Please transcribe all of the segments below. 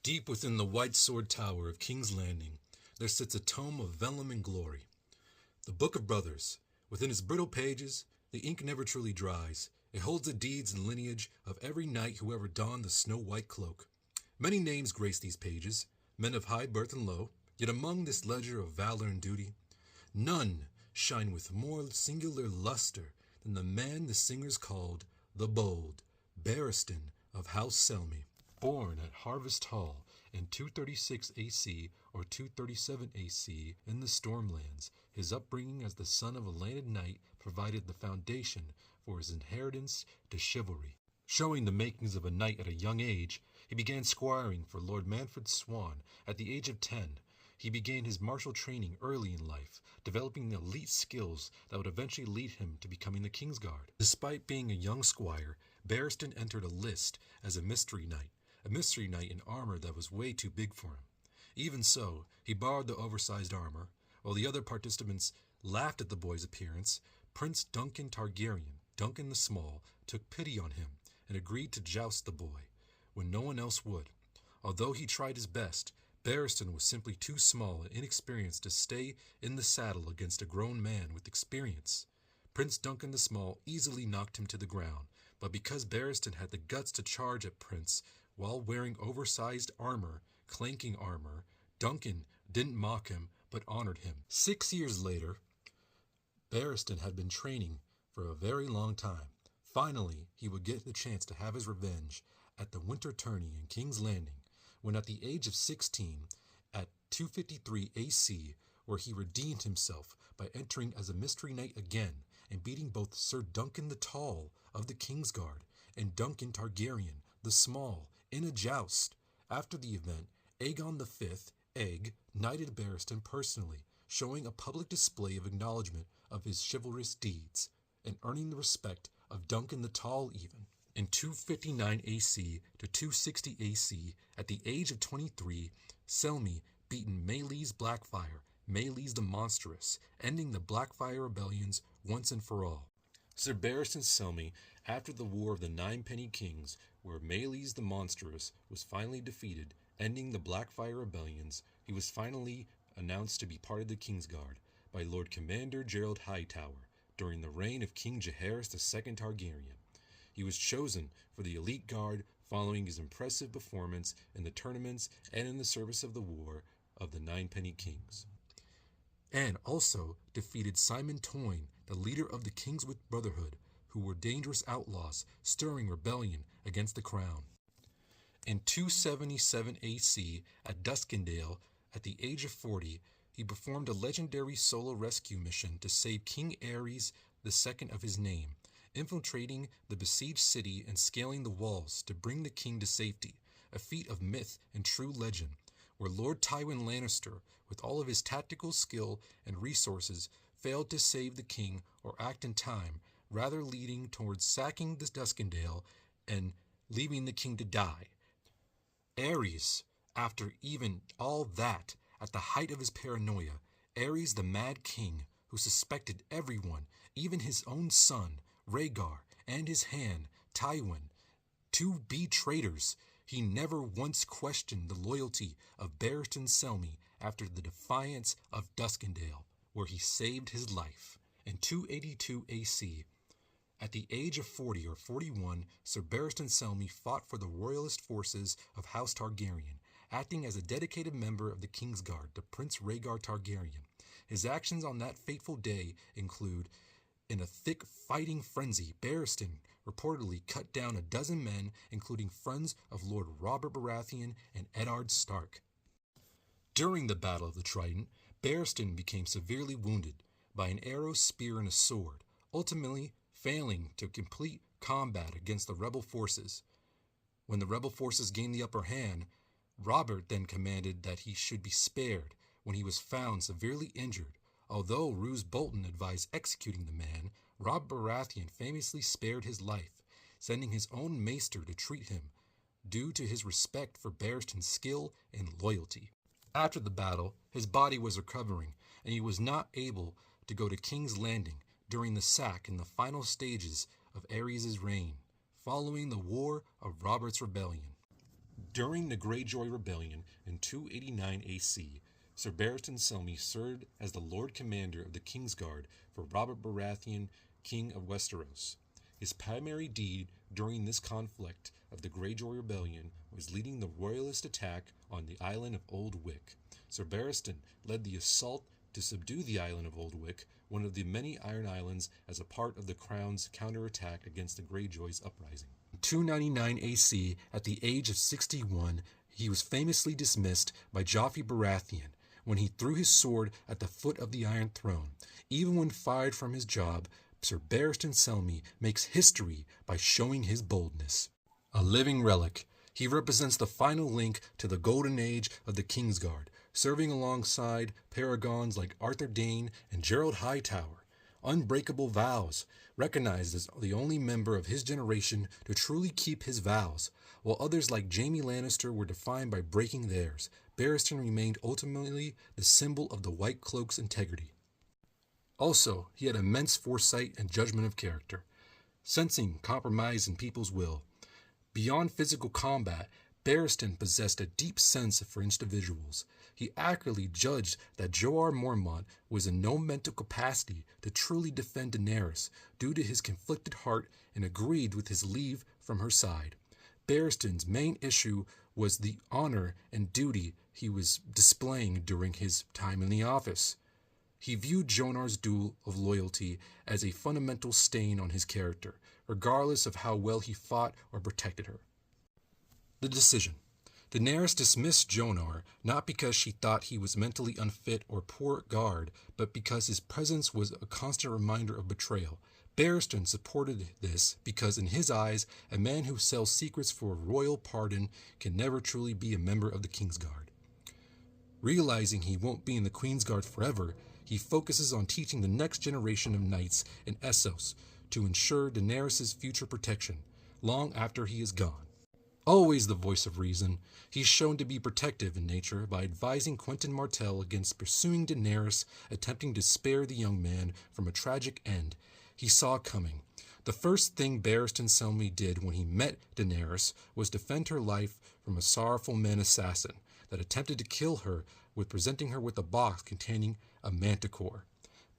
Deep within the white sword tower of King's Landing, there sits a tome of vellum and glory. The Book of Brothers. Within its brittle pages, the ink never truly dries. It holds the deeds and lineage of every knight who ever donned the snow-white cloak. Many names grace these pages, men of high birth and low, yet among this ledger of valor and duty, none shine with more singular luster than the man the singers called the Bold, Barristan of House Selmy. Born at Harvest Hall in 236 AC or 237 AC in the Stormlands, his upbringing as the son of a landed knight provided the foundation for his inheritance to chivalry. Showing the makings of a knight at a young age, he began squiring for Lord Manfred Swan at the age of 10. He began his martial training early in life, developing the elite skills that would eventually lead him to becoming the Kingsguard. Despite being a young squire, Barristan entered a list as a mystery knight in armor that was way too big for him. Even so, he borrowed the oversized armor. While the other participants laughed at the boy's appearance, Prince Duncan Targaryen, Duncan the Small, took pity on him and agreed to joust the boy, when no one else would. Although he tried his best, Barristan was simply too small and inexperienced to stay in the saddle against a grown man with experience. Prince Duncan the Small easily knocked him to the ground, but because Barristan had the guts to charge at Prince while wearing oversized armor, clanking armor, Duncan didn't mock him but honored him. 6 years later, Barristan had been training for a very long time. Finally, he would get the chance to have his revenge at the winter tourney in King's Landing, when at the age of 16, at 253 AC, where he redeemed himself by entering as a mystery knight again and beating both Sir Duncan the Tall of the Kingsguard and Duncan Targaryen the Small in a joust. After the event, Aegon V, Egg, knighted Barristan personally, showing a public display of acknowledgement of his chivalrous deeds, and earning the respect of Duncan the Tall even. In 259 AC to 260 AC, at the age of 23, Selmy beaten Meleys Blackfyre, Meleys the Monstrous, ending the Blackfyre rebellions once and for all. Sir Barristan Selmy, after the War of the Ninepenny Kings, where Meleys the Monstrous was finally defeated, ending the Blackfyre rebellions, he was finally announced to be part of the Kingsguard by Lord Commander Gerald Hightower during the reign of King Jaehaerys II Targaryen. He was chosen for the elite guard following his impressive performance in the tournaments and in the service of the War of the Ninepenny Kings. And also defeated Simon Toyne, the leader of the Kingswood Brotherhood, who were dangerous outlaws stirring rebellion against the crown. In 277 AC, at Duskendale, at the age of 40, he performed a legendary solo rescue mission to save King Aerys II of his name, infiltrating the besieged city and scaling the walls to bring the king to safety, a feat of myth and true legend, where Lord Tywin Lannister, with all of his tactical skill and resources, failed to save the king or act in time, rather leading towards sacking the Duskendale and leaving the king to die. Aerys, after even all that, at the height of his paranoia, Aerys the Mad King, who suspected everyone, even his own son, Rhaegar, and his hand, Tywin, to be traitors, he never once questioned the loyalty of Barristan Selmy after the defiance of Duskendale, where he saved his life. In 282 AC, at the age of 40 or 41, Sir Barristan Selmy fought for the royalist forces of House Targaryen, acting as a dedicated member of the Kingsguard to Prince Rhaegar Targaryen. His actions on that fateful day include, in a thick fighting frenzy, Barristan reportedly cut down a dozen men, including friends of Lord Robert Baratheon and Eddard Stark. During the Battle of the Trident, Barristan became severely wounded by an arrow, spear, and a sword, ultimately failing to complete combat against the rebel forces. When the rebel forces gained the upper hand, Robert then commanded that he should be spared when he was found severely injured. Although Roose Bolton advised executing the man, Robert Baratheon famously spared his life, sending his own maester to treat him, due to his respect for Barristan's skill and loyalty. After the battle, his body was recovering, and he was not able to go to King's Landing during the sack in the final stages of Aerys' reign, following the War of Robert's Rebellion. During the Greyjoy Rebellion in 289 AC, Sir Barristan Selmy served as the Lord Commander of the Kingsguard for Robert Baratheon, King of Westeros. His primary deed during this conflict of the Greyjoy Rebellion was leading the royalist attack on the island of Old Wick. Sir Barristan led the assault to subdue the island of Old Wick, one of the many Iron Islands, as a part of the Crown's counterattack against the Greyjoy's uprising. In 299 AC, at the age of 61, he was famously dismissed by Joffrey Baratheon when he threw his sword at the foot of the Iron Throne. Even when fired from his job, Sir Barristan Selmy makes history by showing his boldness. A living relic, he represents the final link to the golden age of the Kingsguard, serving alongside paragons like Arthur Dayne and Gerald Hightower. Unbreakable vows, recognized as the only member of his generation to truly keep his vows, while others like Jaime Lannister were defined by breaking theirs. Barristan remained ultimately the symbol of the White Cloak's integrity. Also, he had immense foresight and judgment of character, sensing compromise in people's will. Beyond physical combat, Barristan possessed a deep sense for individuals. He accurately judged that Jorah Mormont was in no mental capacity to truly defend Daenerys due to his conflicted heart, and agreed with his leave from her side. Barristan's main issue was the honor and duty he was displaying during his time in the office. He viewed Jonar's duel of loyalty as a fundamental stain on his character, regardless of how well he fought or protected her. The decision. Daenerys dismissed Jonar not because she thought he was mentally unfit or poor guard, but because his presence was a constant reminder of betrayal. Barristan supported this because in his eyes, a man who sells secrets for a royal pardon can never truly be a member of the Kingsguard. Realizing he won't be in the Queensguard forever, he focuses on teaching the next generation of knights in Essos to ensure Daenerys' future protection, long after he is gone. Always the voice of reason, he's shown to be protective in nature by advising Quentyn Martell against pursuing Daenerys, attempting to spare the young man from a tragic end he saw coming. The first thing Barristan Selmy did when he met Daenerys was defend her life from a sorrowful man assassin that attempted to kill her with presenting her with a box containing a manticore.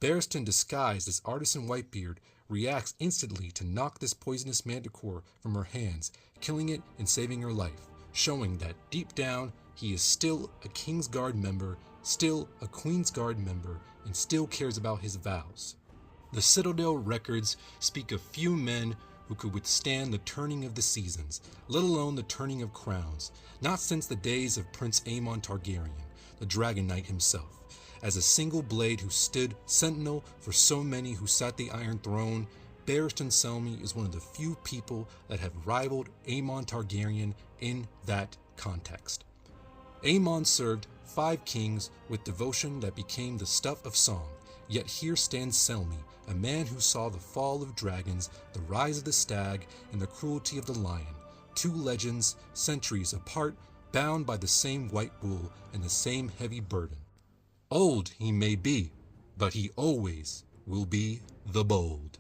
Barristan, disguised as Artisan Whitebeard, reacts instantly to knock this poisonous manticore from her hands, killing it and saving her life, showing that deep down he is still a Kingsguard member, still a Queensguard member, and still cares about his vows. The Citadel records speak of few men who could withstand the turning of the seasons, let alone the turning of crowns, not since the days of Prince Aemon Targaryen, the Dragon Knight himself. As a single blade who stood sentinel for so many who sat the Iron Throne, Barristan Selmy is one of the few people that have rivaled Aemon Targaryen in that context. Aemon served 5 kings with devotion that became the stuff of song, yet here stands Selmy, a man who saw the fall of dragons, the rise of the stag, and the cruelty of the lion, 2 legends, centuries apart, bound by the same white wool and the same heavy burden. Old he may be, but he always will be the bold.